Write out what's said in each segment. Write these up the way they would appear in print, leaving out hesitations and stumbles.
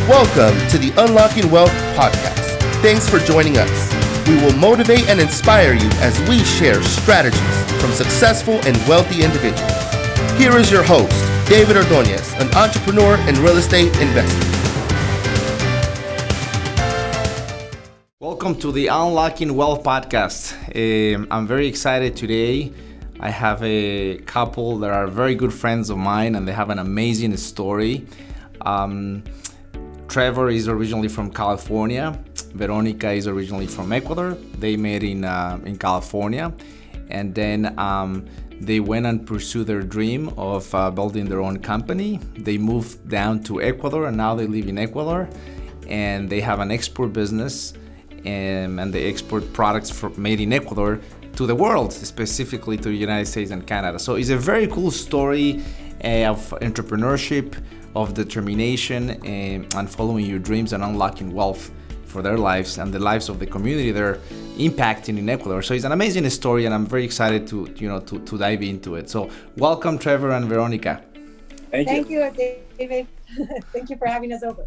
Welcome to the Unlocking Wealth podcast. Thanks for joining us. We will motivate and inspire you as we share strategies from successful and wealthy individuals. Here is your host, David Ordonez, an entrepreneur and real estate investor. Welcome to the Unlocking Wealth podcast. I'm very excited today. I have a couple that are very good friends of mine and they have an amazing story. Trevor is originally from California. Veronica is originally from Ecuador. They met in California, and then they went and pursued their dream of building their own company. They moved down to Ecuador, and now they live in Ecuador, and they have an export business, and they export products made in Ecuador to the world, specifically to the United States and Canada. So it's a very cool story of entrepreneurship, of determination, and following your dreams and unlocking wealth for their lives and the lives of the community they're impacting in Ecuador. So it's an amazing story, and I'm very excited to dive into it. So welcome, Trevor and Veronica. Thank you, David. Thank you for having us over.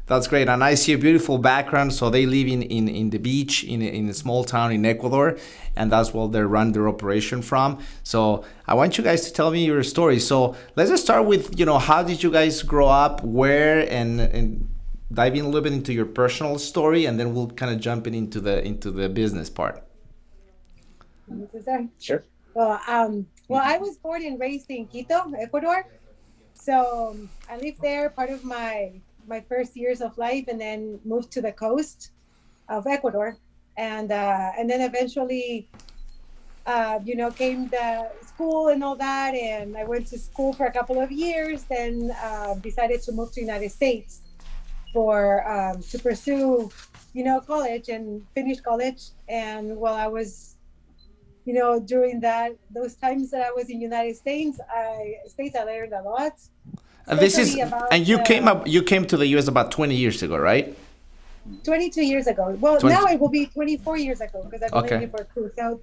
That's great. And I see a beautiful background. So they live in the beach in a small town in Ecuador, and that's where they run their operation from. So I want you guys to tell me your story. So let's just start with, how did you guys grow up, where, and dive in a little bit into your personal story, and then we'll kind of jump into the business part. Sure. Well, I was born and raised in Quito, Ecuador. So I lived there part of my first years of life, and then moved to the coast of Ecuador, and then eventually, came to school and all that, and I went to school for a couple of years. Then decided to move to the United States to pursue, college and finish college. And while I was, during those times that I was in the United States, I learned a lot. You came to the US about 20 years ago, right? 22 years ago. Well, now it will be 24 years ago because I've been living for a crew. So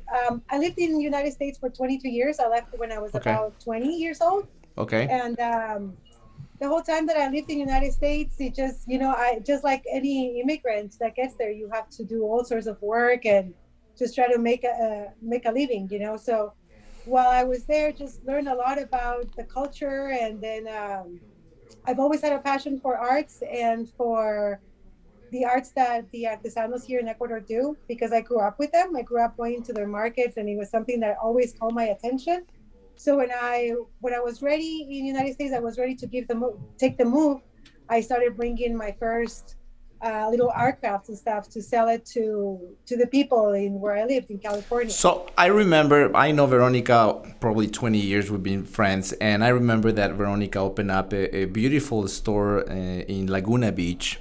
I lived in the United States for 22 years. I left when I was about 20 years old. Okay. And the whole time that I lived in the United States, it just, I just like any immigrant that gets there, you have to do all sorts of work and just try to make a living, So while I was there, just learned a lot about the culture. And then I've always had a passion for arts and for the arts that the artisanos here in Ecuador do, because I grew up with them. I grew up going to their markets, and it was something that always caught my attention. So when I was ready in the United States, I was ready to take the move. I started bringing my first little art crafts and stuff to sell it to the people in where I lived in California. So I know Veronica, probably 20 years we've been friends, and I remember that Veronica opened up a beautiful store in Laguna Beach,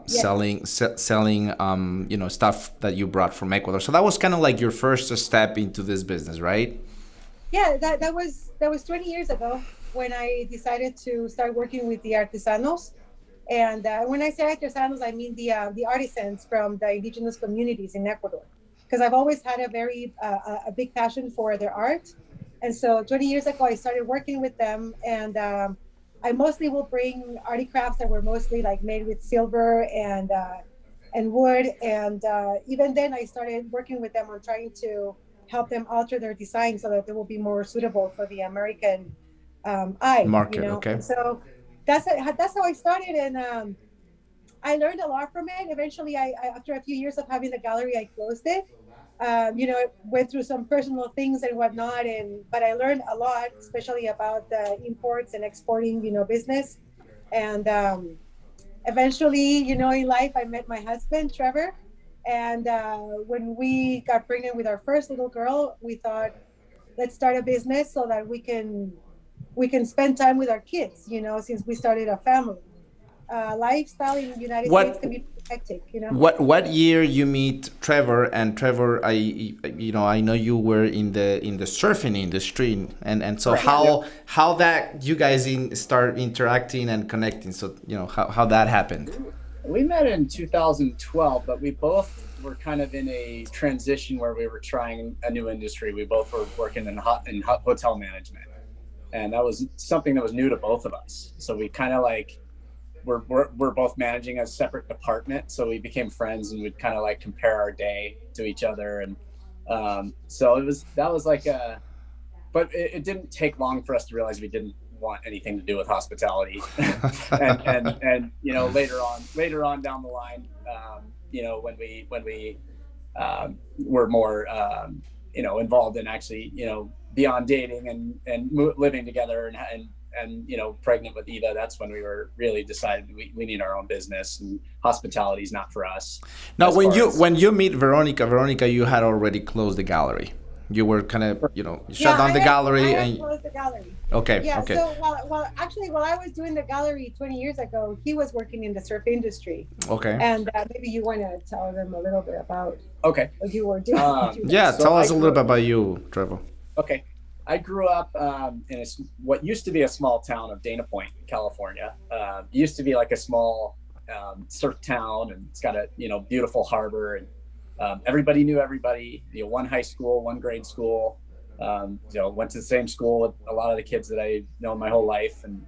selling stuff that you brought from Ecuador. So that was kind of like your first step into this business, right? Yeah, that was 20 years ago when I decided to start working with the artisanos. And when I say artisanos, I mean the artisans from the indigenous communities in Ecuador, because I've always had a very a big passion for their art. And so 20 years ago, I started working with them, and I mostly will bring arty crafts that were mostly like made with silver and wood. And even then, I started working with them on trying to help them alter their design so that they will be more suitable for the American eye market. Okay. And so that's how I started, and I learned a lot from it. Eventually, I after a few years of having the gallery, I closed it. It went through some personal things and whatnot, but I learned a lot, especially about the imports and exporting, business. And eventually, in life, I met my husband, Trevor. And when we got pregnant with our first little girl, we thought, let's start a business so that we can spend time with our kids, since we started a family. Lifestyle in the United States can be hectic, What year you meet Trevor? And Trevor, I know you were in the surfing industry, and so right. how that you guys start interacting and connecting. So how that happened. We met in 2012, but we both were kind of in a transition where we were trying a new industry. We both were working in hotel management, and that was something that was new to both of us. So we kind of we're both managing a separate department, so we became friends and we'd kind of like compare our day to each other. And so that was like but it didn't take long for us to realize we didn't want anything to do with hospitality. and later on down the line, when we were more involved in actually beyond dating and living together and pregnant with Eva, that's when we were really decided we need our own business, and hospitality is not for us. Now, when you meet Veronica, you had already closed the gallery. You were kind of, shut down the gallery. I closed the gallery. Okay. Yeah. Okay. So while I was doing the gallery 20 years ago, he was working in the surf industry. Okay. And maybe you want to tell them a little bit about what you were doing. Tell us a little bit about you, Trevor. Okay. I grew up in what used to be a small town of Dana Point, California. It used to be like a small surf town, and it's got a beautiful harbor, and everybody knew everybody. One high school, one grade school. Went to the same school with a lot of the kids that I've known my whole life, and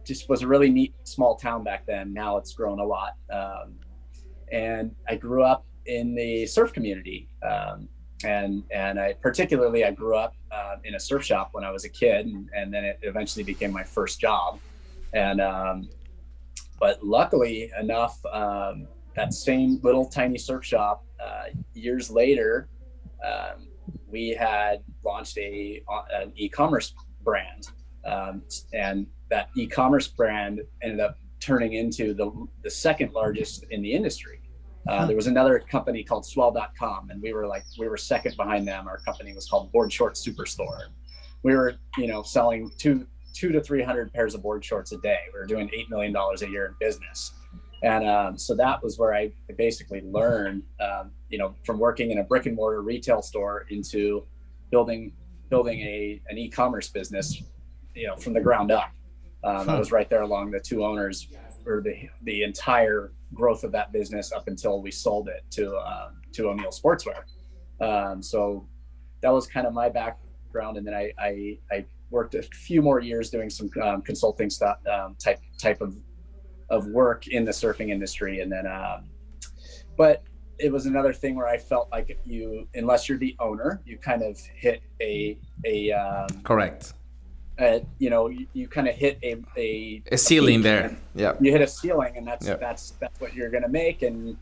just was a really neat small town back then. Now it's grown a lot, and I grew up in the surf community. And I grew up in a surf shop when I was a kid, and then it eventually became my first job. And but luckily enough, that same little tiny surf shop, years later, we had launched an e-commerce brand, and that e-commerce brand ended up turning into the second largest in the industry. There was another company called Swell.com, and we were second behind them. Our company was called Board Shorts Superstore. We were, selling 200 to 300 pairs of board shorts a day. We were doing $8 million a year in business. And so that was where I basically learned, from working in a brick and mortar retail store into building an e-commerce business, from the ground up. I was right there along the two owners for the entire growth of that business up until we sold it to O'Neill Sportswear. So that was kind of my background, and then I worked a few more years doing some consulting stuff, type of work in the surfing industry, and then but it was another thing where I felt like unless you're the owner, you kind of hit a correct. You kind of hit a ceiling there. Yeah. You hit a ceiling, and that's what you're going to make. And,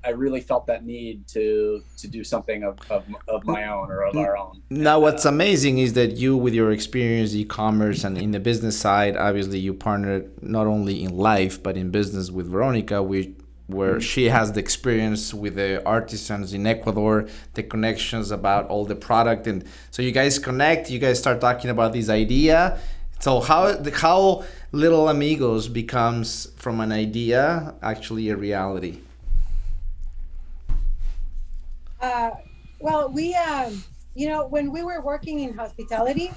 I really felt that need to do something of my own or of our own. Now, what's amazing is that you, with your experience, e-commerce and in the business side, obviously you partnered not only in life, but in business with Veronica, where she has the experience with the artisans in Ecuador, the connections about all the product. And so you guys connect, you guys start talking about this idea. So how Little Amigos becomes from an idea actually a reality? Well, we, when we were working in hospitality,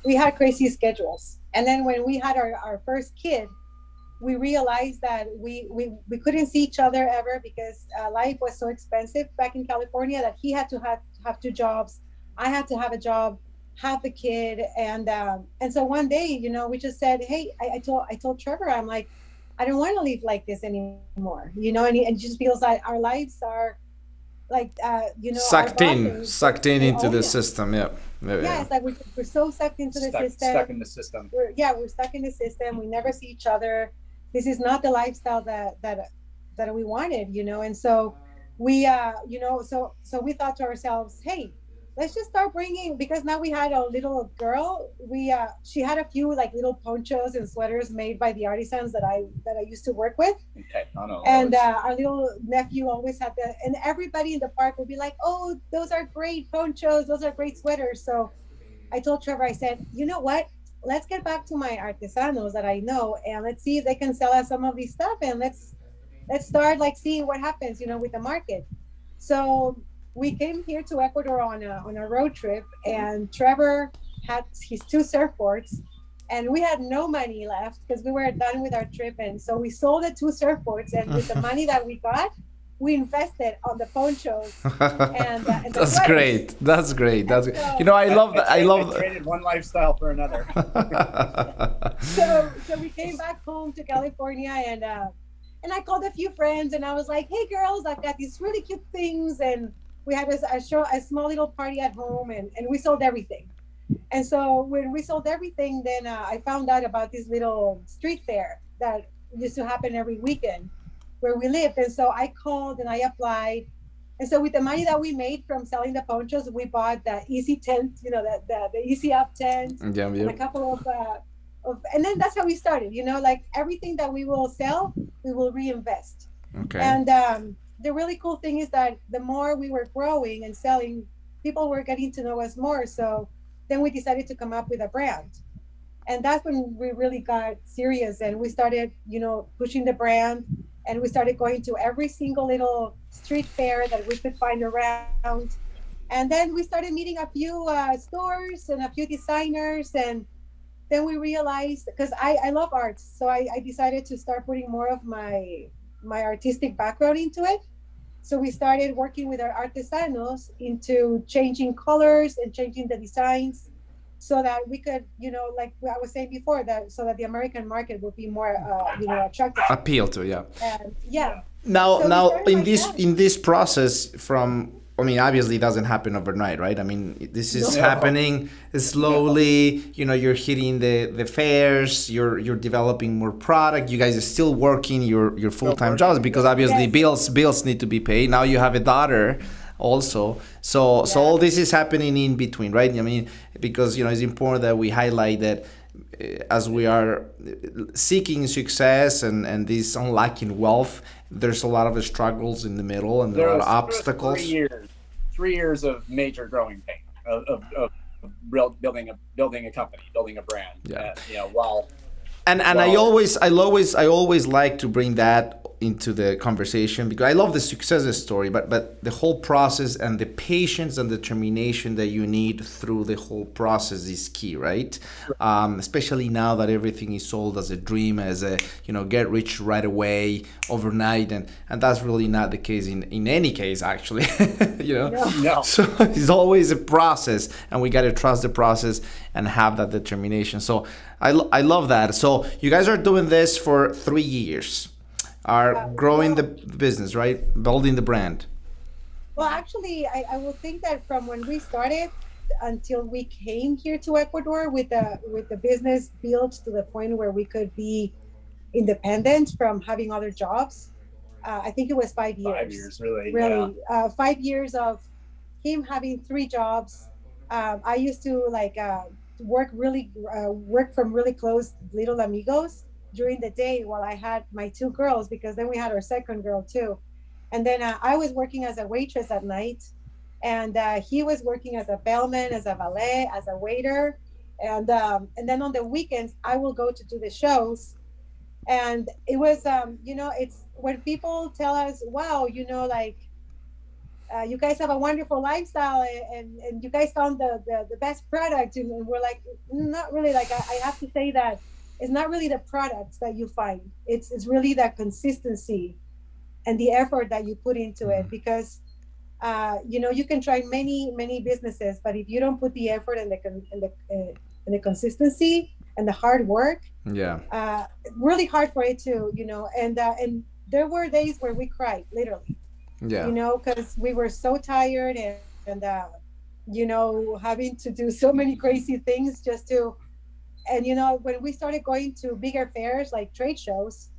we had crazy schedules. And then when we had our first kid, we realized that we couldn't see each other ever because life was so expensive back in California that he had to have two jobs. I had to have a job, have the kid. And so one day, we just said, hey, I told Trevor, I'm like, I don't want to live like this anymore, and it just feels like our lives are like, sucked in into the system. Yeah. It's like we're so sucked into the system. Stuck in the system. We're stuck in the system. We never see each other. This is not the lifestyle that we wanted, and so we, so we thought to ourselves, hey, let's just start bringing, because now we had a little girl. She had a few like little ponchos and sweaters made by the artisans that I used to work with. Okay. And our little nephew always had that, and everybody in the park would be like, oh, those are great ponchos, those are great sweaters. So I told Trevor, I said, you know what? Let's get back to my artesanos that I know, and let's see if they can sell us some of these stuff, and let's start like seeing what happens, with the market. So we came here to Ecuador on a road trip, and Trevor had his two surfboards, and we had no money left because we were done with our trip. And so we sold the two surfboards, and with the money that we got, we invested on the ponchos and the That's sweaters. great. That's great. That's So, I love that. I love I traded one lifestyle for another. so we came back home to California, and I called a few friends, and I was like, "Hey, girls, I've got these really cute things," and we had a small little party at home, and we sold everything. And so when we sold everything, then I found out about this little street fair that used to happen every weekend where we lived. And so I called and I applied. And so with the money that we made from selling the ponchos, we bought the easy tent, the easy up tent, yeah, and a couple and then that's how we started, like everything that we will sell, we will reinvest. Okay. And the really cool thing is that the more we were growing and selling, people were getting to know us more. So then we decided to come up with a brand. And that's when we really got serious and we started, pushing the brand, and we started going to every single little street fair that we could find around. And then we started meeting a few stores and a few designers. And then we realized, because I love art, so I decided to start putting more of my artistic background into it. So we started working with our artesanos into changing colors and changing the designs so that we could, like I was saying before, so that the American market would be more, attractive. Appeal to, yeah. And yeah. Now, So we now started in like this that. in this process, obviously it doesn't happen overnight, right? I mean, this is No. happening slowly. You're hitting the fairs. You're developing more product. You guys are still working your full-time jobs because obviously Yes. bills need to be paid. Now you have a daughter also, so all this is happening in between, right? I mean, because it's important that we highlight that as we are seeking success and this unlocking wealth, there's a lot of struggles in the middle and there are a lot of obstacles. 3 years of major growing pain of building a company, building a brand. Yeah. While And I always like to bring that into the conversation because I love the success story, but the whole process and the patience and determination that you need through the whole process is key, right? Especially now that everything is sold as a dream, as a get rich right away, overnight, and that's really not the case in any case actually. No. So it's always a process, and we got to trust the process and have that determination. So I love that. So you guys are doing this for 3 years, are growing the business, right? Building the brand. Well, actually, I will think that from when we started until we came here to Ecuador with the business built to the point where we could be independent from having other jobs, I think it was 5 years. 5 years, really. Really, Yeah. 5 years of him having 3 jobs. I used to work from really close little amigos during the day while I had my 2 girls, because then we had our second girl too. And then I was working as a waitress at night, and he was working as a bellman, as a valet, as a waiter, and then on the weekends I will go to do the shows. And it was it's when people tell us, wow, you guys have a wonderful lifestyle, and you guys found the best product, and we're like, not really. Like I have to say that it's not really the products that you find, it's really the consistency and the effort that you put into it, because you can try many businesses, but if you don't put the effort and the consistency and the hard work, really hard for it to and there were days where we cried, literally. Because we were so tired and having to do so many crazy things just to, and when we started going to bigger fairs like trade shows,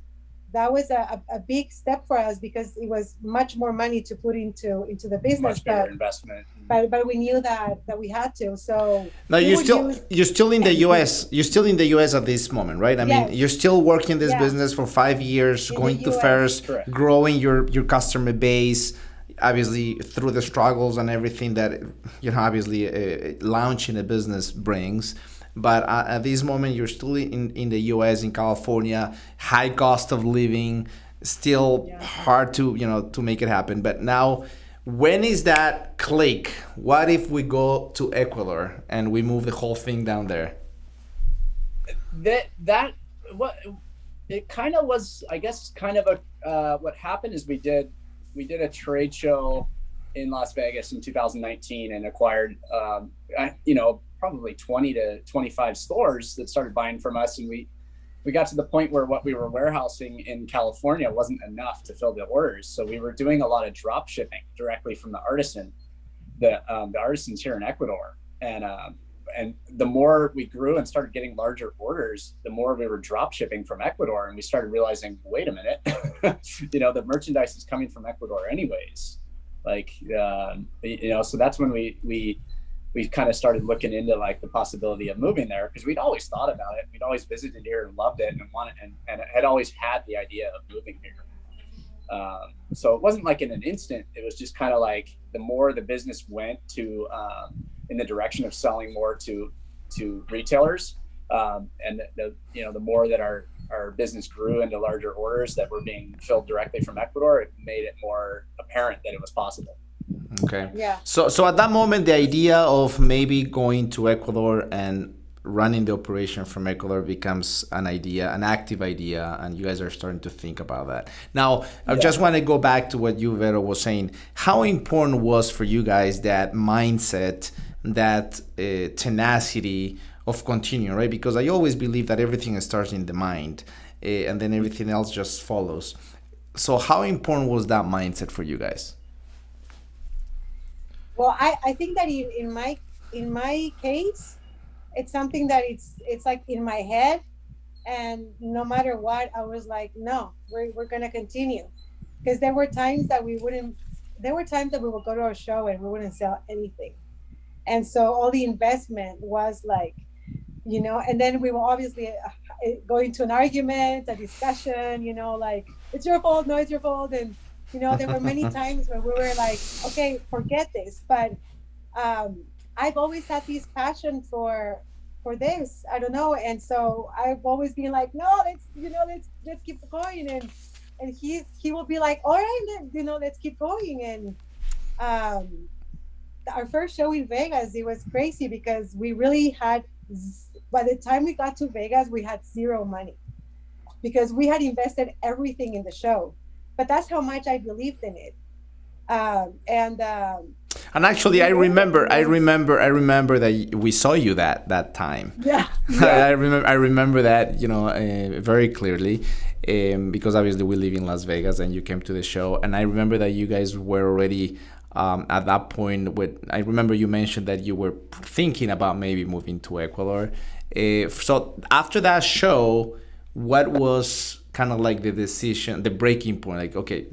that was a big step for us, because it was much more money to put into the business. Much bigger investment. But we knew that we had to. So now you're still in the US. You're still in the US at this moment, right? I mean, you're still working this business for 5 years, going to fairs, growing your customer base, obviously through the struggles and everything that obviously launching a business brings. But at this moment, you're still in the US, in California, high cost of living, still hard to to make it happen. But now, when is that click? What if we go to Ecuador and we move the whole thing down there? It kind of was, I guess, kind of what happened is we did we did a trade show in Las Vegas in 2019 and acquired, probably 20 to 25 stores that started buying from us. And we got to the point where what we were warehousing in California wasn't enough to fill the orders. So we were doing a lot of drop shipping directly from the artisans here in Ecuador. And the more we grew and started getting larger orders, the more we were drop shipping from Ecuador. And we started realizing, wait a minute, the merchandise is coming from Ecuador anyways. So that's when we kind of started looking into like the possibility of moving there, because we'd always thought about it. We'd always visited here and loved it and wanted, and had always had the idea of moving here. So it wasn't like in an instant. It was just kind of like the more the business went to in the direction of selling more to retailers, and the more that our business grew into larger orders that were being filled directly from Ecuador, it made it more apparent that it was possible. Okay. Yeah. So at that moment, the idea of maybe going to Ecuador and running the operation from Ecuador becomes an active idea, and you guys are starting to think about that. Now, I just want to go back to what you, Vero, was saying. How important was for you guys that mindset, that tenacity of continuing, right? Because I always believe that everything starts in the mind, and then everything else just follows. So how important was that mindset for you guys? Well, I think that in my case, it's something that it's like in my head, and no matter what, I was like, no, we're gonna continue, because there were times that we would go to a show and we wouldn't sell anything, and so all the investment was like, and then we will obviously go into an argument, a discussion, like it's your fault, no, it's your fault, and there were many times when we were like, okay, forget this, but I've always had this passion for this. I don't know, and so I've always been like, no, let's keep going, and he will be like, all right, let's keep going. And our first show in Vegas, it was crazy because we really had, by the time we got to Vegas, we had zero money because we had invested everything in the show. But that's how much I believed in it. And actually, I remember that we saw you that time. Yeah. I remember that very clearly, because obviously we live in Las Vegas and you came to the show, and I remember that you guys were already at that point. I remember you mentioned that you were thinking about maybe moving to Ecuador. So after that show, what was kind of like the decision, the breaking point? Like, okay,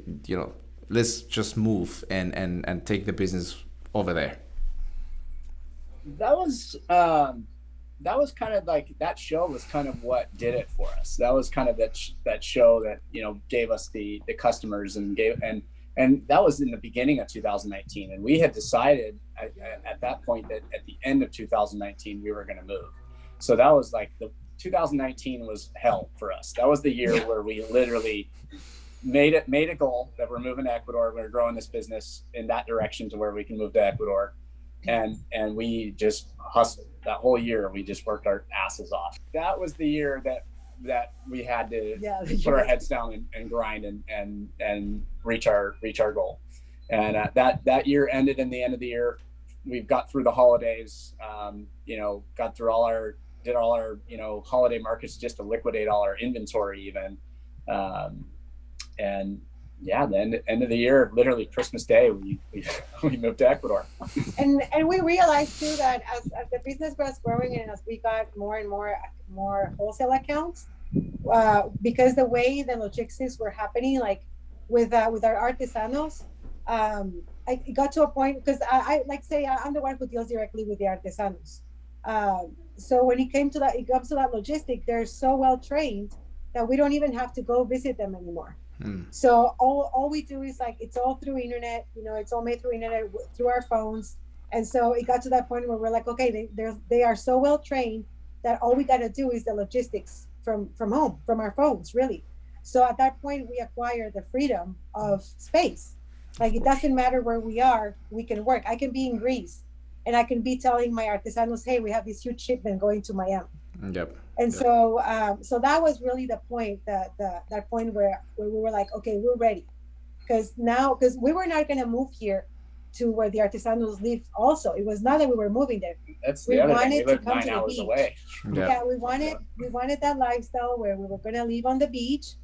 let's just move and take the business over there. That was kind of like, that show was kind of what did it for us. That was kind of that show that gave us the customers and that was in the beginning of 2019, and we had decided at that point that at the end of 2019 we were going to move. So that was like 2019 was hell for us. That was the year where we literally made a goal that we're moving to Ecuador. We're growing this business in that direction to where we can move to Ecuador. And we just hustled that whole year. We just worked our asses off. That was the year that we had to put our heads down and grind and reach our goal. And that year ended in the end of the year. We've got through the holidays, got through did all our holiday markets just to liquidate all our inventory even. And the end of the year, literally Christmas Day, we moved to Ecuador. And we realized too that as the business was growing and as we got more and more wholesale accounts, because the way the logistics were happening, like with our artisanos, it got to a point, because I'm the one who deals directly with the artisanos. So when it comes to that logistic, they're so well trained that we don't even have to go visit them anymore. So all we do is like, it's all through internet, it's all made through internet, through our phones. And so it got to that point where we're like, okay, they are so well trained that all we got to do is the logistics from home, from our phones, really. So at that point, we acquire the freedom of space. Like, it doesn't matter where we are, we can work. I can be in Greece and I can be telling my artisanos, hey, we have this huge shipment going to Miami. Yep. And so that was really the point, that point where we were like, okay, we're ready. because we were not going to move here to where the artisanos live. Also, it was not that we were moving there. That's We the other thing. wanted We to live come 9 to the hours beach. away. Yeah. Yeah, we wanted that lifestyle where we were going to live on the beach,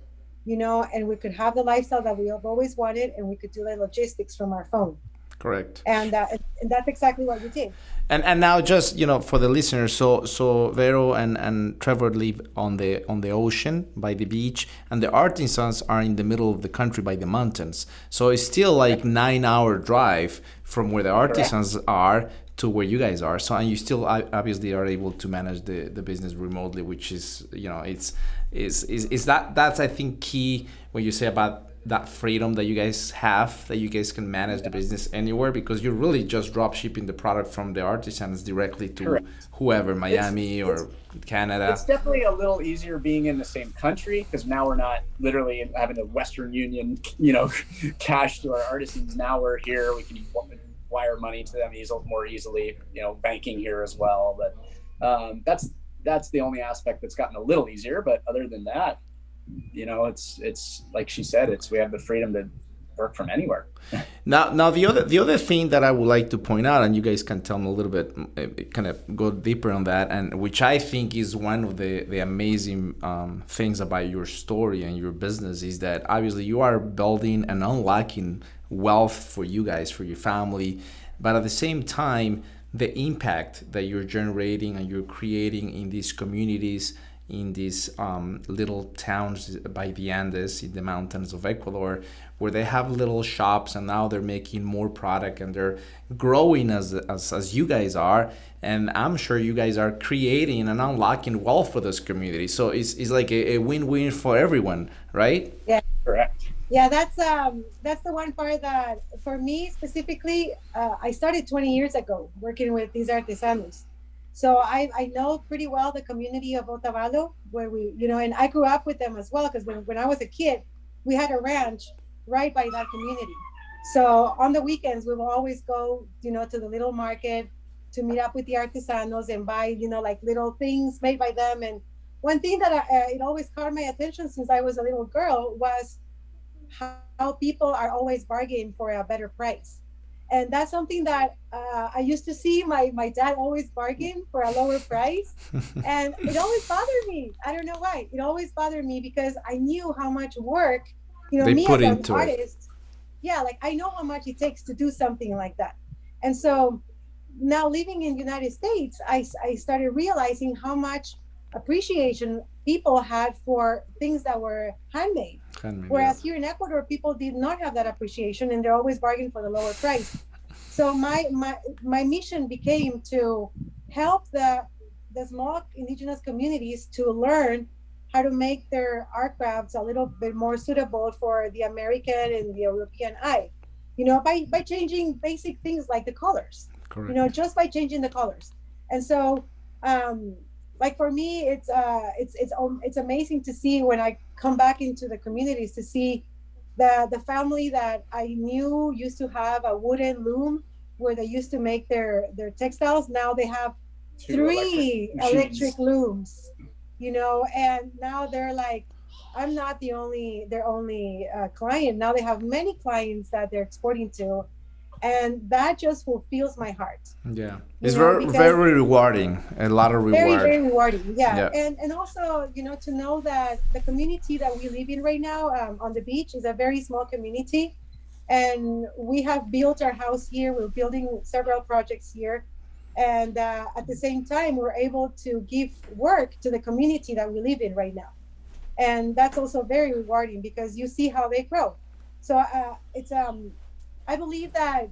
and we could have the lifestyle that we have always wanted, and we could do the logistics from our phone. Correct. And that's exactly what we did. And now just for the listeners, so Vero and Trevor live on the ocean by the beach, and the artisans are in the middle of the country by the mountains. So it's still like 9 hour drive from where the artisans are to where you guys are. So and you still obviously are able to manage the business remotely, which is that's I think key when you say about that freedom that you guys have, that you guys can manage the business anywhere, because you're really just drop shipping the product from the artisans directly to whoever, Miami or Canada. It's definitely a little easier being in the same country, because now we're not literally having the Western Union, cash to our artisans. Now we're here, we can wire money to them more easily, banking here as well. But that's the only aspect that's gotten a little easier. But other than that, it's like she said, we have the freedom to work from anywhere. Now the other thing that I would like to point out, and you guys can tell me a little bit, kind of go deeper on that, and which I think is one of the amazing things about your story and your business, is that obviously you are building and unlocking wealth for you guys, for your family, but at the same time, the impact that you're generating and you're creating in these communities, in these little towns by the Andes, in the mountains of Ecuador, where they have little shops, and now they're making more product and they're growing as you guys are. And I'm sure you guys are creating and unlocking wealth for this community. So it's like a win-win for everyone, right? Yeah, correct. Yeah, that's the one part that for me specifically, I started 20 years ago working with these artisanos. So I know pretty well the community of Otavalo, where and I grew up with them as well, because when I was a kid, we had a ranch right by that community. So on the weekends, we will always go, to the little market to meet up with the artisanos and buy, like little things made by them. And one thing that it always caught my attention since I was a little girl was how people are always bargaining for a better price. And that's something that I used to see my dad always bargain for a lower price. And it always bothered me. I don't know why. It always bothered me because I knew how much work, they me put as into an artist. Yeah, like I know how much it takes to do something like that. And so now living in the United States, I started realizing how much appreciation people had for things that were handmade. Whereas here in Ecuador, people did not have that appreciation, and they're always bargaining for the lower price. So my mission became to help the small indigenous communities to learn how to make their art crafts a little bit more suitable for the American and the European eye, by changing basic things like the colors. Correct. Just by changing the colors. And so like for me, it's amazing to see when I come back into the communities to see the family that I knew used to have a wooden loom where they used to make their textiles. Now they have 3 electric looms, and now they're like, I'm not their only client. Now they have many clients that they're exporting to. And that just fulfills my heart. Yeah, it's very rewarding. A lot of reward. Very, very rewarding. Yeah. And also, to know that the community that we live in right now on the beach is a very small community, and we have built our house here. We're building several projects here, and at the same time, we're able to give work to the community that we live in right now, and that's also very rewarding because you see how they grow. So it's I believe that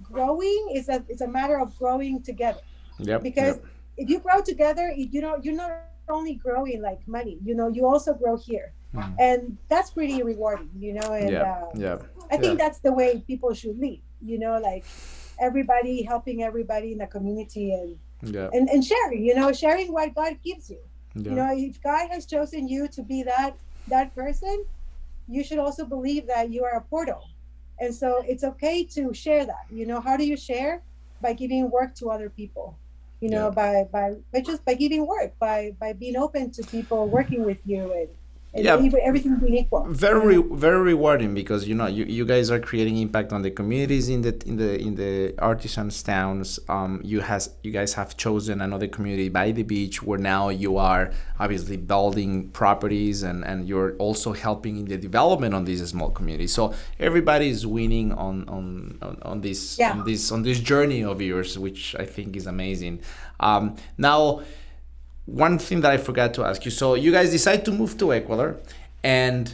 growing it's a matter of growing together. Yep. Because if you grow together, you're not only growing like money. You also grow here, and that's pretty rewarding. And I think that's the way people should live. Like everybody helping everybody in the community and sharing. Sharing what God gives you. Yeah. If God has chosen you to be that person, you should also believe that you are a portal. And so it's okay to share that. How do you share? By giving work to other people, by giving work, by being open to people working with you and Yeah. everything being equal. Very rewarding, because you guys are creating impact on the communities in the artisans towns. You guys have chosen another community by the beach, where now you are obviously building properties, and you're also helping in the development on these small communities. So everybody is winning on this journey of yours, which I think is amazing. Now, one thing that I forgot to ask you. So you guys decide to move to Ecuador, and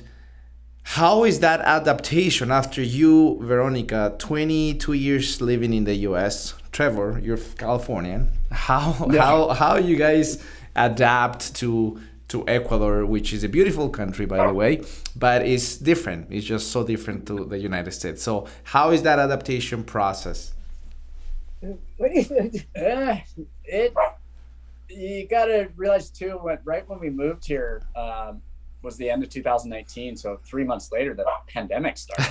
how is that adaptation after you, Veronica, 22 years living in the US, Trevor, you're Californian. How you guys adapt to Ecuador, which is a beautiful country, by the way, but it's different. It's just so different to the United States. So how is that adaptation process? What is it? You got to realize too, right when we moved here was the end of 2019. So 3 months later, the pandemic started.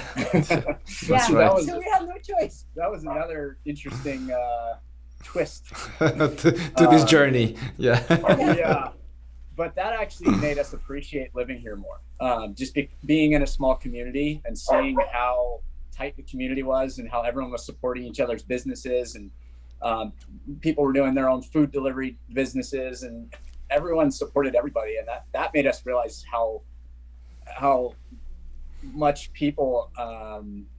That's right. So we have no choice. That was another interesting twist to this journey. Yeah. Yeah. But that actually made us appreciate living here more. Being in a small community and seeing how tight the community was, and how everyone was supporting each other's businesses, and people were doing their own food delivery businesses, and everyone supported everybody, and that made us realize how much people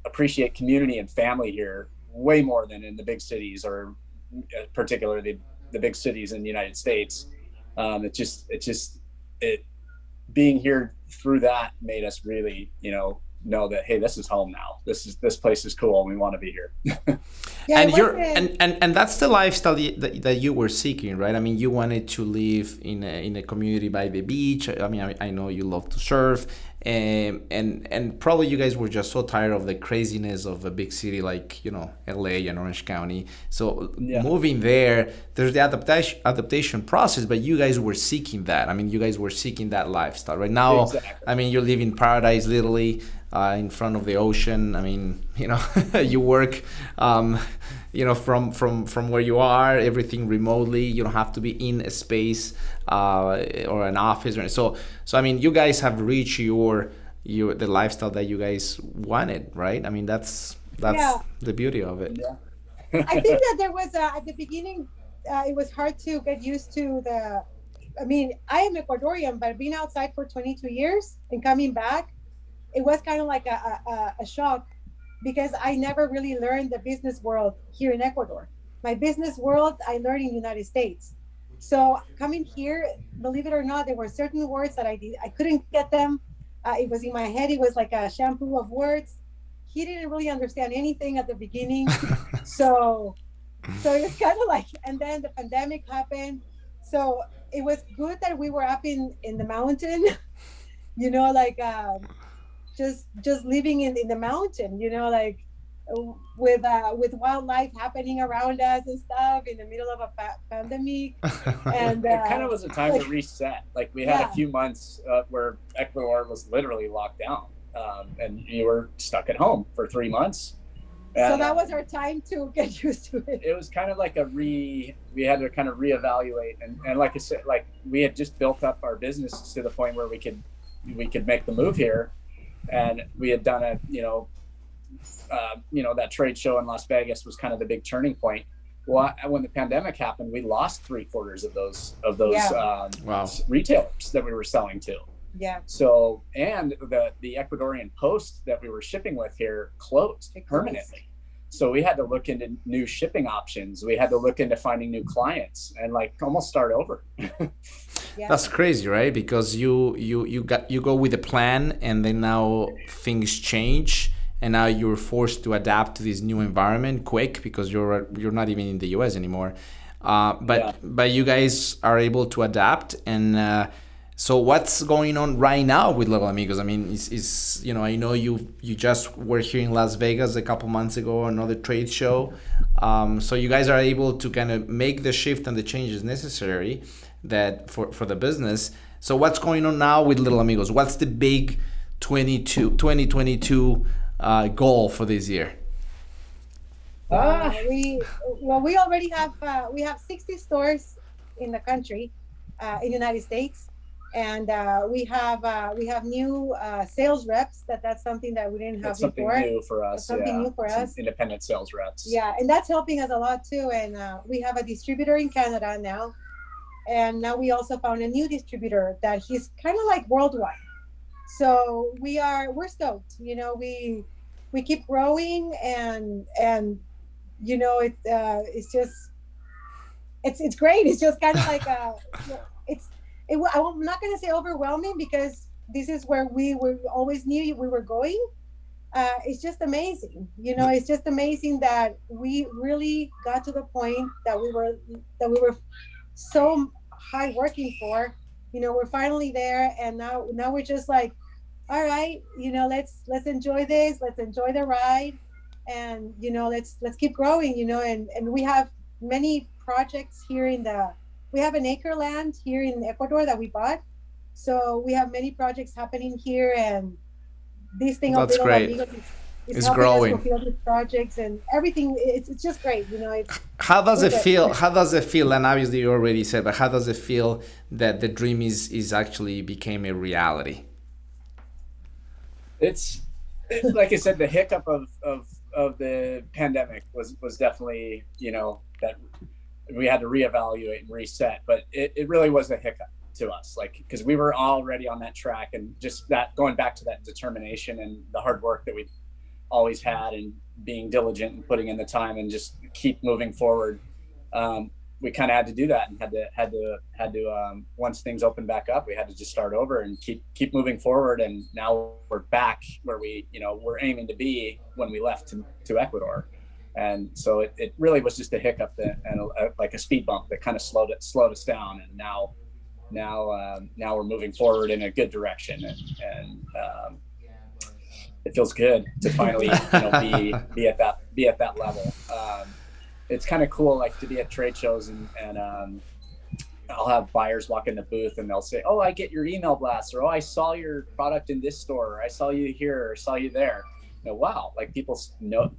appreciate community and family here way more than in the big cities, or particularly the big cities in the United States. Being here through that made us really know that, hey, this is home now. This place is cool, and we want to be here. Yeah, and that's the lifestyle that you were seeking, right? I mean, you wanted to live in a community by the beach. I mean, I know you love to surf, and probably you guys were just so tired of the craziness of a big city like LA and Orange County. So moving there's the adaptation process, but you guys were seeking that. I mean, you guys were seeking that lifestyle right now. Exactly. I mean, you live in paradise, literally. In front of the ocean. I mean, you work, from where you are, everything remotely. You don't have to be in a space or an office. So I mean, you guys have reached the lifestyle that you guys wanted, right? I mean, that's the beauty of it. Yeah. I think that there was at the beginning, it was hard to get used to I mean, I am Ecuadorian, but being outside for 22 years and coming back, it was kind of like a shock, because I never really learned the business world here in Ecuador. My business world, I learned in the United States. So coming here, believe it or not, there were certain words that I couldn't get them. It was in my head. It was like a shampoo of words. He didn't really understand anything at the beginning. So it was kind of like, and then the pandemic happened. So it was good that we were up in the mountain, just living in the mountain, like with wildlife happening around us and stuff in the middle of a pandemic. And it kind of was a time to reset. Like we had a few months where Ecuador was literally locked down, and you were stuck at home for 3 months. And, so that was our time to get used to it. It was kind of like we had to kind of reevaluate, and like I said, like we had just built up our business to the point where we could make the move here. And we had done that trade show in Las Vegas was kind of the big turning point. Well, when the pandemic happened, we lost 3/4 of those retailers that we were selling to. Yeah. So, and the Ecuadorian post that we were shipping with here closed permanently. So we had to look into new shipping options. We had to look into finding new clients and almost start over. Yeah. That's crazy, right? Because you go with a plan, and then now things change, and now you're forced to adapt to this new environment quick, because you're not even in the US anymore. But you guys are able to adapt. And so what's going on right now with Little Amigos? I mean, is I know you just were here in Las Vegas a couple months ago, another trade show. So you guys are able to kind of make the shift and the changes necessary that for the business. So what's going on now with Little Amigos? What's the big 2022 goal for this year? We already have we have 60 stores in the country, in the United States, and we have new sales reps. That's something that we didn't have That's something before. new for us. That's something new for Some us. independent sales reps. Yeah, and that's helping us a lot too. And we have a distributor in Canada now, and now we also found a new distributor that he's kind of like worldwide. So we're stoked. We keep growing, and it's just it's great. It's just kind of like I'm not going to say overwhelming, because this is where we were always knew we were going. It's just amazing. It's just amazing that we really got to the point that we were so high working for. We're finally there, and now we're just like, all right, let's enjoy this. Let's enjoy the ride, and let's keep growing. And we have many projects here we have an acre land here in Ecuador that we bought. So we have many projects happening here, and this thing That's great. is It's helping growing. us fulfill these projects and everything. It's just great. How does it good. feel? How does it feel? And obviously you already said, but how does it feel that the dream is actually became a reality? It's like I said, the hiccup of the pandemic was definitely, that we had to reevaluate and reset, but it really was a hiccup to us, like, because we were already on that track, and just that going back to that determination and the hard work that we always had, and being diligent and putting in the time and just keep moving forward. We kind of had to do that, and had to once things opened back up, we had to just start over and keep moving forward. And now we're back where we're aiming to be when we left to Ecuador. And so it really was just a hiccup like a speed bump that kind of slowed us down. And now we're moving forward in a good direction, and it feels good to finally be at that level. It's kind of cool, like, to be at trade shows, and I'll have buyers walk in the booth and they'll say, "Oh, I get your email blasts," or "Oh, I saw your product in this store," or "I saw you here," or "Saw you there." Wow, like, people know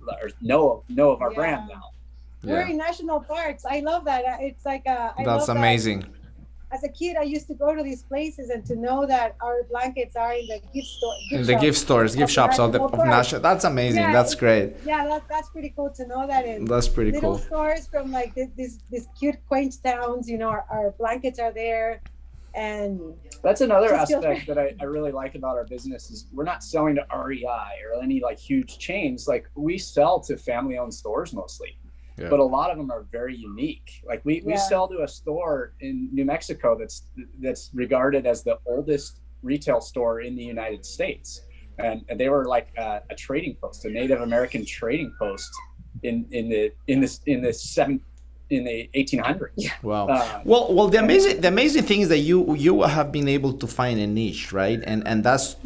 of our brand now. We're in national parks. I love that. It's like That's amazing. As a kid, I used to go to these places, and to know that our blankets are in the gift store, In the gift stores, gift shops of national. That's amazing. Yeah, That's great. Yeah, that's pretty cool to know that in That's pretty little cool. stores from like these cute, quaint towns. Our blankets are there, and that's another just aspect that I really like about our business is we're not selling to REI or any like huge chains. Like, we sell to family-owned stores mostly. Yeah. But a lot of them are very unique. Like, we sell to a store in New Mexico that's regarded as the oldest retail store in the United States, and they were like a trading post, a Native American trading post in the 1800s. Wow. Well, the amazing thing is that you have been able to find a niche, right? And that's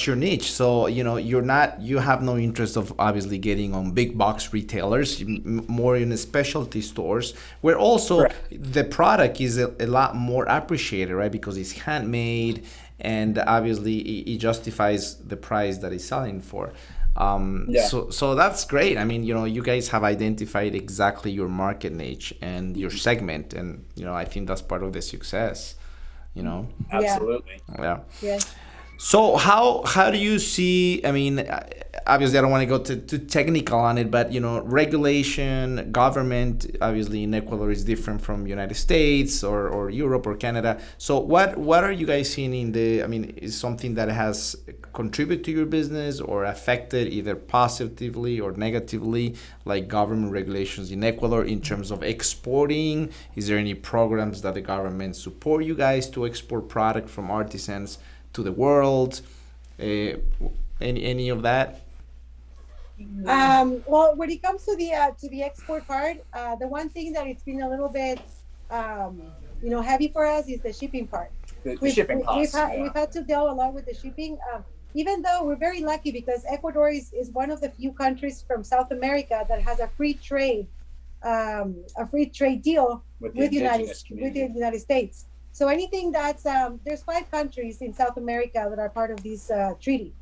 your niche. So you have no interest of obviously getting on big box retailers, more in the specialty stores, where also Correct. The product is a lot more appreciated, right? Because it's handmade, and obviously it justifies the price that it's selling for. So that's great. I mean, you guys have identified exactly your market niche and your segment, and I think that's part of the success. Absolutely. Yeah. Yes. So how do you see? I mean, obviously I don't want to go too technical on it, but regulation, government, obviously in Ecuador is different from United States or Europe or Canada. So what are you guys seeing is something that has contributed to your business or affected either positively or negatively, like government regulations in Ecuador in terms of exporting? Is there any programs that the government support you guys to export product from artisans to the world? Any of that? Well, when it comes to the export part, the one thing that it's been a little bit heavy for us is the shipping part. The shipping costs. We've had to deal a lot with the shipping, even though we're very lucky because Ecuador is one of the few countries from South America that has a free trade deal with the United States. So anything that's there's 5 countries in South America that are part of this treaty,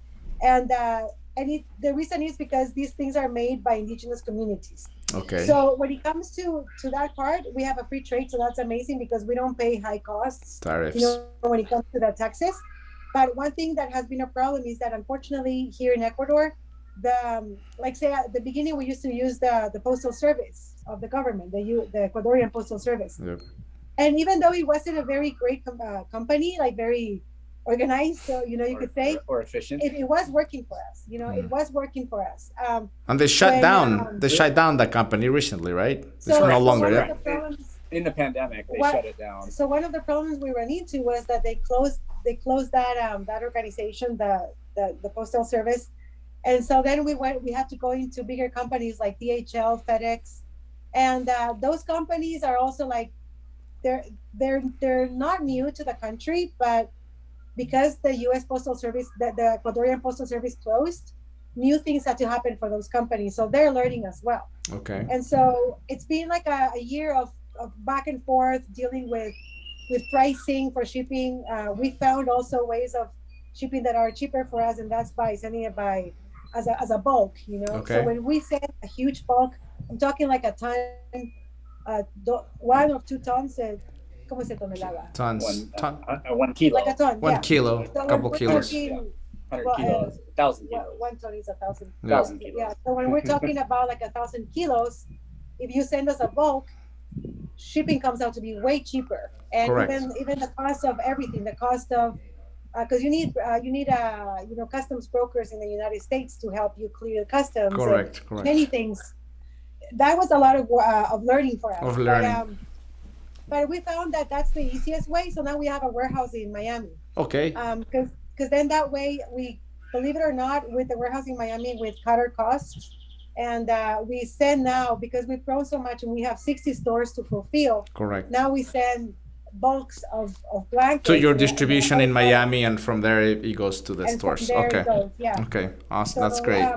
and the reason is because these things are made by indigenous communities. Okay. So when it comes to that part, we have a free trade, so that's amazing because we don't pay high costs, Tariffs. when it comes to the taxes. But one thing that has been a problem is that unfortunately here in Ecuador, like say at the beginning we used to use the postal service of the government, the Ecuadorian postal service, Yep. and even though it wasn't a very great company, like very organized, so you could say, or efficient. it was working for us. It was working for us. And they shut when, down. They shut down the company recently, right? It's so, no so longer one there. of the problems, In the pandemic, they shut it down. so one of the problems we ran into was that they closed that organization, the postal service, and so then we had to go into bigger companies like DHL, FedEx, and those companies are also like they're not new to the country, but because the U.S. Postal Service, the Ecuadorian Postal Service closed, new things had to happen for those companies, so they're learning as well. Okay. And so it's been like a year of back and forth dealing with pricing for shipping. We found also ways of shipping that are cheaper for us, and that's by sending it as a bulk. Okay. So when we send a huge bulk, I'm talking like a ton, 1 or 2 tons. ¿Cómo se tonelada? Tons. 1 kilo. Like a ton. 1 yeah. kilo. So Couple we're kilos. talking, 100 kilos, 1,000 kilos. 1 ton is 1,000. 1,000 kilos. Yeah. So when we're talking about like 1,000 kilos, if you send us a bulk, shipping comes out to be way cheaper, and Correct. even the cost of everything, the cost of because you need customs brokers in the United States to help you clear customs. Correct. Many things. That was a lot of learning for us. Of learning. But we found that that's the easiest way. So now we have a warehouse in Miami. Okay. Because then that way we, believe it or not, with the warehouse in Miami with cutter costs, and we send now, because we've grown so much and we have 60 stores to fulfill. Correct. Now we send bulks of blankets to your distribution in Miami, and from there it goes to the stores. Okay. Yeah. Okay. Awesome. So, that's great.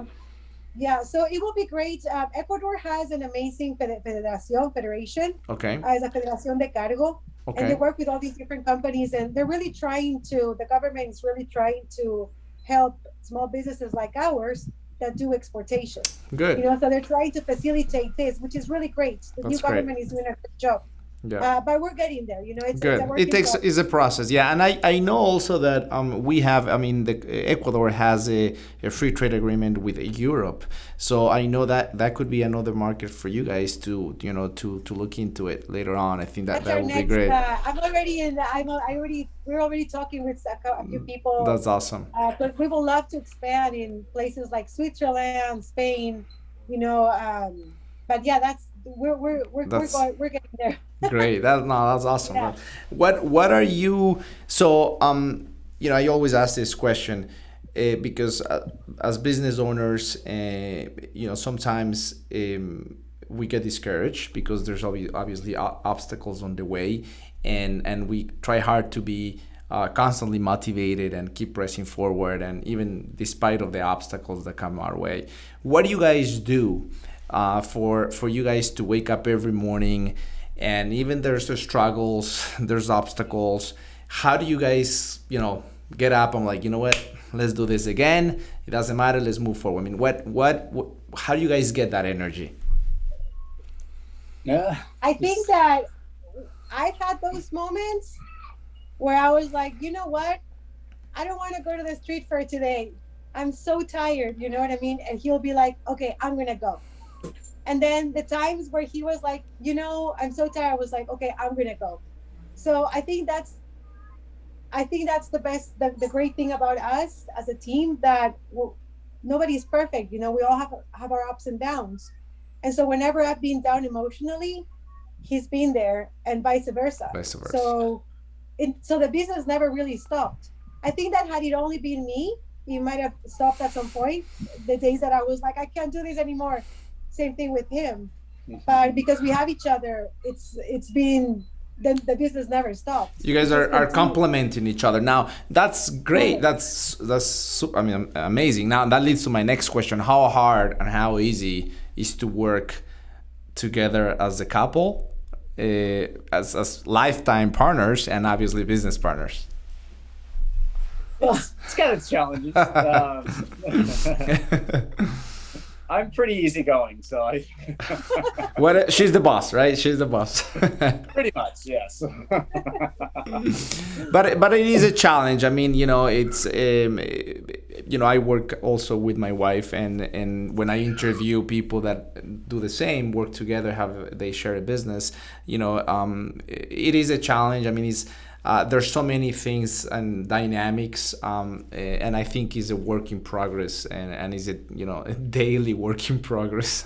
Yeah, so it will be great. Ecuador has an amazing federation. Okay. As a Federación de Cargo. Okay. And they work with all these different companies, and they're really the government is really trying to help small businesses like ours that do exportation. Good. So they're trying to facilitate this, which is really great. The new government is doing a good job. Yeah. But we're getting there. It's good. It's a process. Yeah, and I know also that we have. The Ecuador has a free trade agreement with Europe, so I know that could be another market for you guys to look into it later on. I think that would be great. We're already talking with a few people. That's awesome. But we would love to expand in places like Switzerland, Spain. But yeah, we're getting there. Great. That's awesome. Yeah. What are you? So I always ask this question because as business owners, sometimes we get discouraged because there's obviously obstacles on the way, and we try hard to be constantly motivated and keep pressing forward, and even despite of the obstacles that come our way. What do you guys do for you guys to wake up every morning? And even there's the struggles, there's obstacles. How do you guys, get up? I'm like, you know what? Let's do this again. It doesn't matter. Let's move forward. What how do you guys get that energy? Yeah. I think that I've had those moments where I was like, you know what? I don't want to go to the street fair today. I'm so tired. You know what I mean? And he'll be like, okay, I'm going to go. And then the times where he was like, I'm so tired, I was like, okay, I'm going to go. So I think that's the best, the great thing about us as a team, that nobody's perfect. We all have our ups and downs. And so whenever I've been down emotionally, he's been there, and vice versa. So the business never really stopped. I think that had it only been me, it might have stopped at some point. The days that I was like, I can't do this anymore. Same thing with him. But because we have each other, it's been the business never stopped. You guys are complementing each other. Now that's great. That's amazing. Now that leads to my next question: how hard and how easy is to work together as a couple, as lifetime partners, and obviously business partners? Well, it's got its challenges. I'm pretty easygoing, so I What? She's the boss, right? She's the boss. pretty much, yes. But it is a challenge. I mean, it's I work also with my wife, and when I interview people that do the same, work together, they share a business, it is a challenge. I mean, it's there's so many things and dynamics, and I think is a work in progress, and is it a daily work in progress.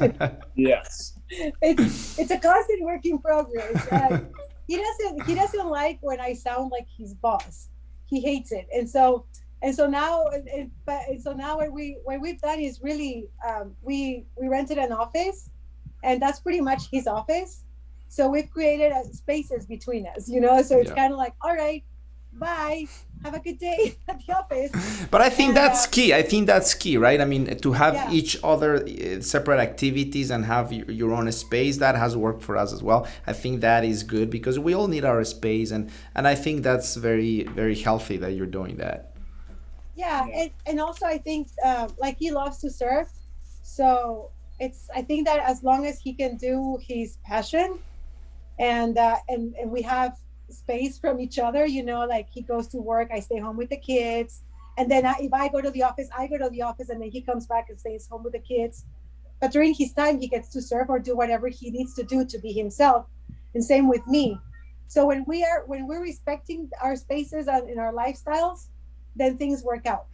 Yes. It's a constant work in progress. He doesn't like when I sound like his boss. He hates it, and so now what we've done is really we rented an office, and that's pretty much his office. So we've created spaces between us, so it's kind of like, all right, bye, have a good day at the office. But I think that's key. I think that's key, right? I mean, to have each other separate activities and have your own space, that has worked for us as well. I think that is good because we all need our space, and I think that's very, very healthy that you're doing that. Yeah. And also I think like he loves to surf, so I think that as long as he can do his passion, and we have space from each other, like he goes to work, I stay home with the kids, and then if I go to the office, I go to the office, and then he comes back and stays home with the kids. But during his time, he gets to surf or do whatever he needs to do to be himself, and same with me. So when we're respecting our spaces and our lifestyles, then things work out.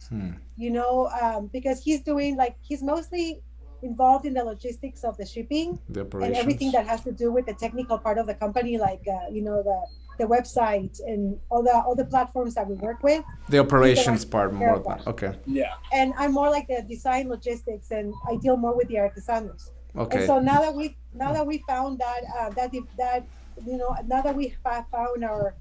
Because he's mostly involved in the logistics of the shipping, the and everything that has to do with the technical part of the company, like the website and all the platforms that we work with. The operations part more than okay. Yeah. And I'm more like the design logistics, and I deal more with the artisanos. Okay. And so now that we found that now that we found our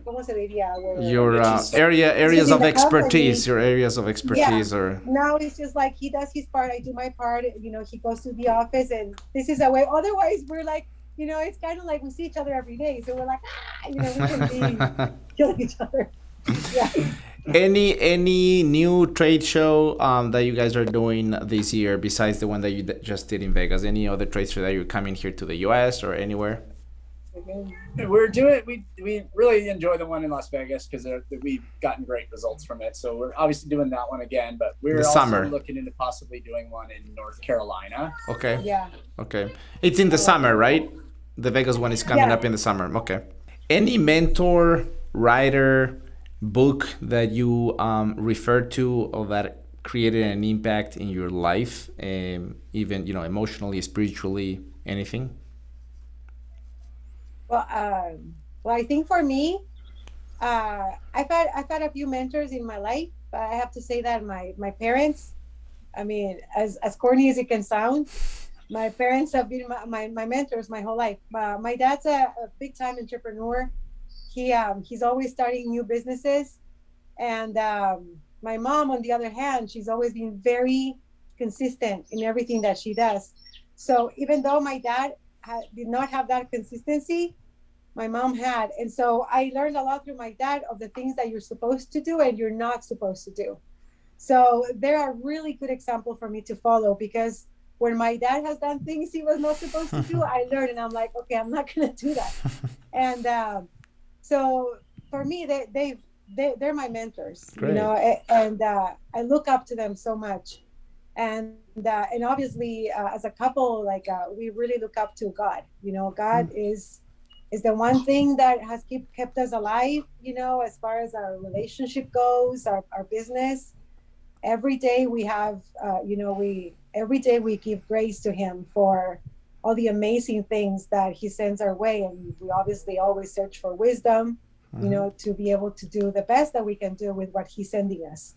¿cómo se diría? Your areas of expertise, your areas of expertise, or now it's just like he does his part, I do my part. He goes to the office, and this is a way. Otherwise, we're like, it's kind of like we see each other every day, so we're like, we can be killing each other. Yeah. Any new trade show that you guys are doing this year besides the one that you just did in Vegas? Any other trade show that you're coming here to the U.S. or anywhere? We're doing. We really enjoy the one in Las Vegas because we've gotten great results from it. So we're obviously doing that one again, but we're also looking into possibly doing one in North Carolina. Okay. Yeah. Okay. It's in the summer, right? The Vegas one is coming up in the summer. Okay. Any mentor, writer, book that you refer to or that created an impact in your life, even emotionally, spiritually, anything? Well, I think for me, I've had a few mentors in my life. I have to say that my parents, I mean, as corny as it can sound, my parents have been my mentors my whole life. My dad's a big time entrepreneur. He's always starting new businesses, and my mom, on the other hand, she's always been very consistent in everything that she does. So even though my dad did not have that consistency, my mom had. And so I learned a lot through my dad of the things that you're supposed to do and you're not supposed to do. So they're a really good example for me to follow, because when my dad has done things he was not supposed to do, I learned, and I'm like, okay, I'm not going to do that. And so for me, they're my mentors. Great. And I look up to them so much. And obviously, as a couple, we really look up to God. God is the one thing that has kept us alive. As far as our relationship goes, our business. Every day we have, every day we give grace to Him for all the amazing things that He sends our way, and we obviously always search for wisdom, to be able to do the best that we can do with what He's sending us.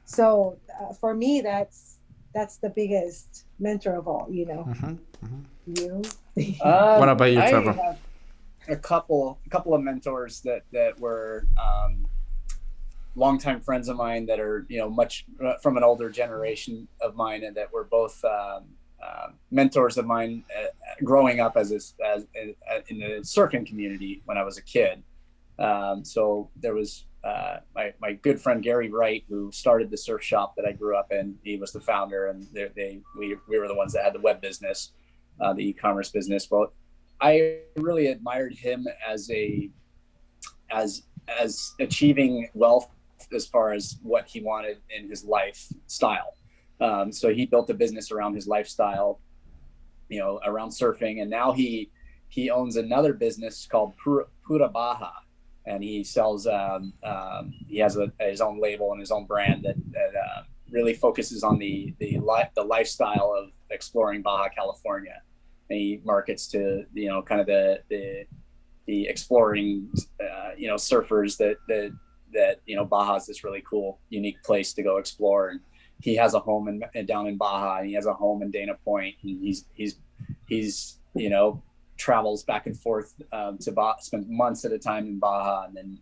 So for me, that's the biggest mentor of all, You? What about you, Trevor? I have a couple of mentors that were longtime friends of mine that are, much from an older generation of mine, and that were both mentors of mine growing up as in the surfing community when I was a kid. So there was my good friend Gary Wright, who started the surf shop that I grew up in. He was the founder, and we were the ones that had the web business, the e-commerce business. Well, I really admired him as achieving wealth as far as what he wanted in his lifestyle. So he built a business around his lifestyle, around surfing, and now he owns another business called Pura Baja, and he sells. He has his own label and his own brand that really focuses on the lifestyle of exploring Baja California. And he markets to kind of the exploring surfers that Baja is this really cool, unique place to go explore. And he has a home down in Baja, and he has a home in Dana Point, and he's travels back and forth to Baja, spends months at a time in Baja, and then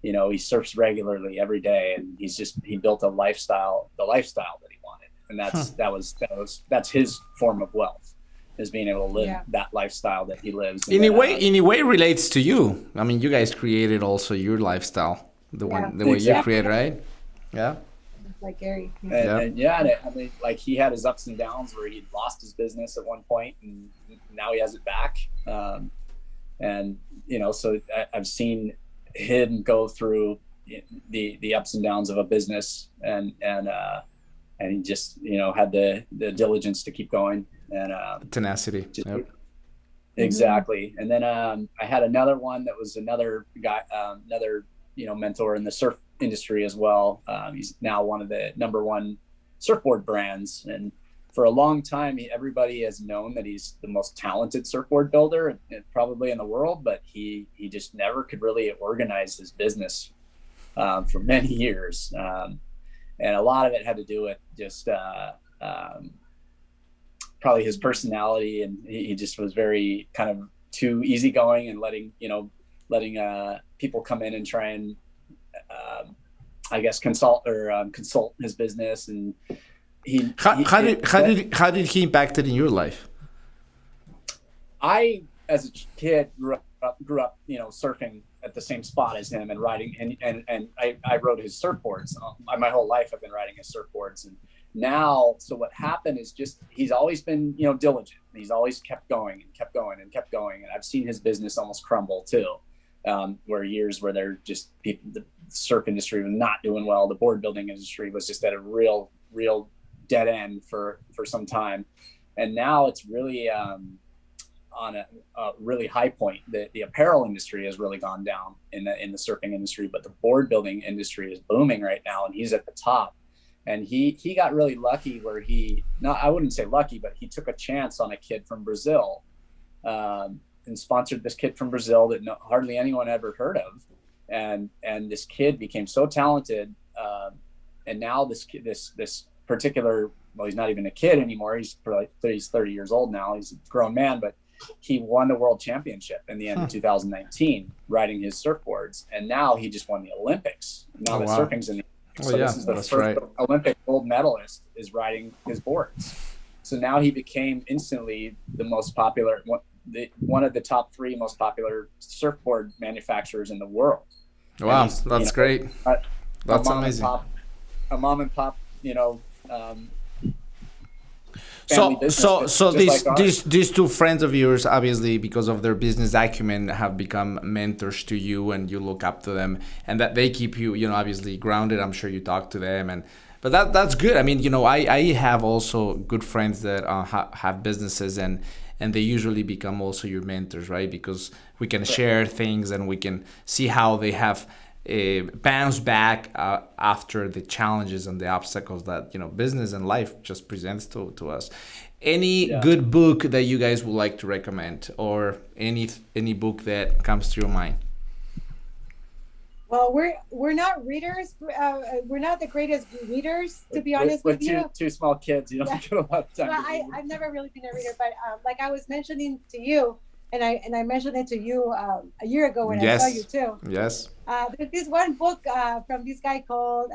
he surfs regularly every day, and he built the lifestyle that he wanted, and that's his form of wealth, is being able to live that lifestyle that he lives. In a way, relates to you. I mean, you guys created also your lifestyle, the way you create, right? Yeah. Like Gary. And I mean, like, he had his ups and downs where he'd lost his business at one point, and now he has it back. So I've seen him go through the ups and downs of a business, and he just had the diligence to keep going, and tenacity. Exactly. And then I had another one that was another guy, mentor in the surf industry as well. He's now one of the number one surfboard brands, and for a long time everybody has known that he's the most talented surfboard builder probably in the world, but he just never could really organize his business for many years, and a lot of it had to do with just probably his personality, and he just was very kind of too easygoing and letting people come in and try and consult his business. And how did he impact it in your life? I, as a kid, grew up surfing at the same spot as him and riding, and I rode his surfboards. My whole life I've been riding his surfboards, and now, so what happened is just he's always been diligent. He's always kept going and kept going and kept going, and I've seen his business almost crumble too. Where years where they're just the surf industry was not doing well, the board building industry was just at a real dead end for some time, and now it's really on a really high point. The apparel industry has really gone down in the surfing industry, but the board building industry is booming right now, and he's at the top. And he got really lucky where I wouldn't say lucky, but he took a chance on a kid from Brazil, and sponsored this kid from Brazil that hardly anyone ever heard of. And this kid became so talented. And now this particular, well, he's not even a kid anymore. He's 30 years old now. He's a grown man, but he won the world championship in the end of 2019, riding his surfboards. And now he just won the Olympics. Now surfing's in the this is the first Olympic gold medalist is riding his boards. So now he became instantly the most popular, one of the top 3 most popular surfboard manufacturers in the world. Wow, that's great. That's amazing. A mom and pop, So these two friends of yours, obviously because of their business acumen, have become mentors to you, and you look up to them, and that they keep you, obviously grounded. I'm sure you talk to them, but that's good. I mean, I have also good friends that have businesses, and they usually become also your mentors, right? Because we can share things, and we can see how they have bounce back after the challenges and the obstacles that business and life just presents to us. Any good book that you guys would like to recommend, or any book that comes to your mind? Well, we're not readers. We're not the greatest readers, to be honest with you. With two small kids, you don't get a lot of time. Well, I've never really been a reader, but like I was mentioning to you, and I mentioned it to you a year ago when I saw you too. Yes. There's this one book from this guy called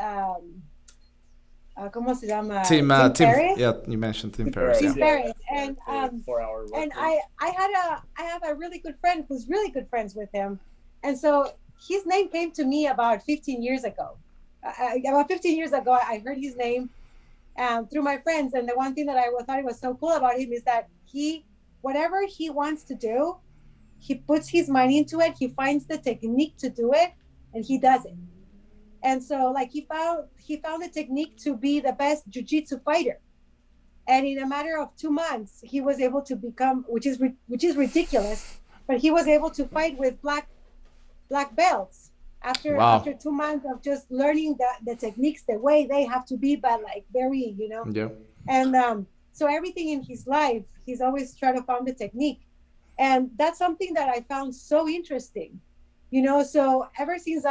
¿cómo se llama? Tim Ferriss. Yeah, you mentioned Tim Ferriss. Tim Ferriss, and 4-hour work and I have a really good friend who's really good friends with him, and so his name came to me about 15 years ago. About 15 years ago, I heard his name through my friends. And the one thing that I thought was so cool about him is that whatever he wants to do, he puts his mind into it. He finds the technique to do it, and he does it. And so, like, he found the technique to be the best jiu-jitsu fighter. And in a matter of 2 months, he was able to become, which is ridiculous, but he was able to fight with black belts after 2 months of just learning the techniques the way they have to be, but like very, Yeah. And so everything in his life, he's always trying to find the technique. And that's something that I found so interesting, so ever since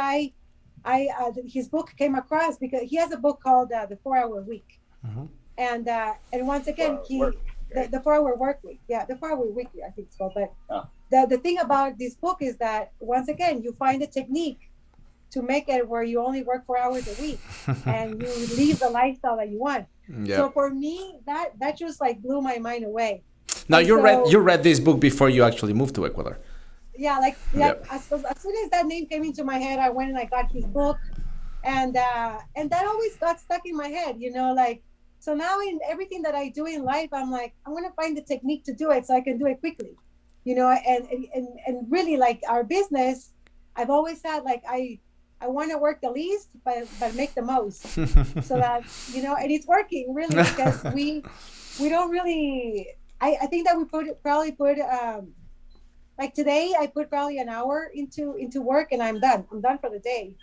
his book came across, because he has a book called the 4-Hour Week. Mm-hmm. And once again, the 4-Hour Work Week. Yeah, the 4-Hour Week, I think it's called. But the thing about this book is that, once again, you find a technique to make it where you only work 4 hours a week and you live the lifestyle that you want. Yep. So for me, that just like blew my mind away. Now you read this book before you actually moved to Ecuador. Yeah, Yep. as soon as that name came into my head, I went and I got his book, and that always got stuck in my head, so now in everything that I do in life, I'm like, I want to find the technique to do it so I can do it quickly, and really, like, our business, I've always said, like, I want to work the least, but make the most, so that, and it's working really, because we don't really, I think that we probably put like today, I put probably an hour into work, and I'm done for the day,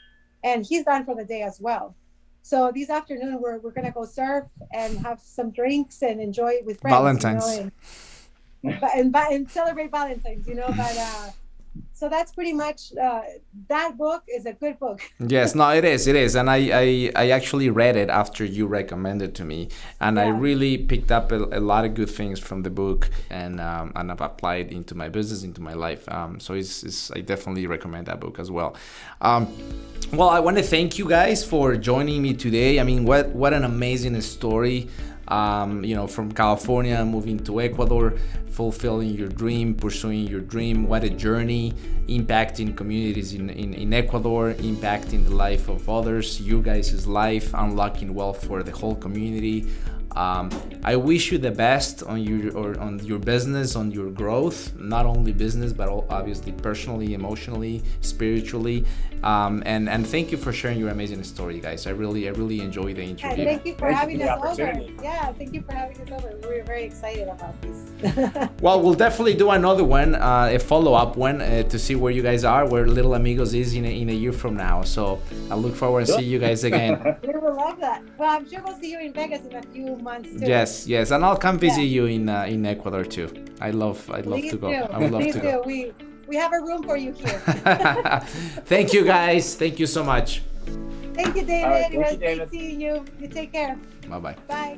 and he's done for the day as well. So this afternoon, we're gonna go surf and have some drinks and enjoy it with friends. Valentine's. And celebrate Valentine's, But so that's pretty much that book is a good book. Yes, no, it is, and I actually read it after you recommended to me, and I really picked up a lot of good things from the book, and I've applied into my business, into my life. So I definitely recommend that book as well. Well, I want to thank you guys for joining me today. I mean, what an amazing story. From California, moving to Ecuador, fulfilling your dream, pursuing your dream. What a journey, impacting communities in Ecuador, impacting the life of others, you guys' life, unlocking wealth for the whole community. I wish you the best on your business, on your growth, not only business, but obviously personally, emotionally, spiritually. And thank you for sharing your amazing story, guys. I really enjoyed the interview. Thank you for having us over. Yeah, thank you for having us over. We're very excited about this. Well, we'll definitely do another one, a follow-up one, to see where you guys are, where Little Amigos is in a year from now. So I look forward to see you guys again. We will love that. Well, I'm sure we'll see you in Vegas in a few months too. Yes, and I'll come visit you in Ecuador too. I'd love to go. I would love to go. We have a room for you here. Thank you, guys. Thank you so much. Thank you, David. Right, It was great seeing you. You take care. Bye-bye. Bye.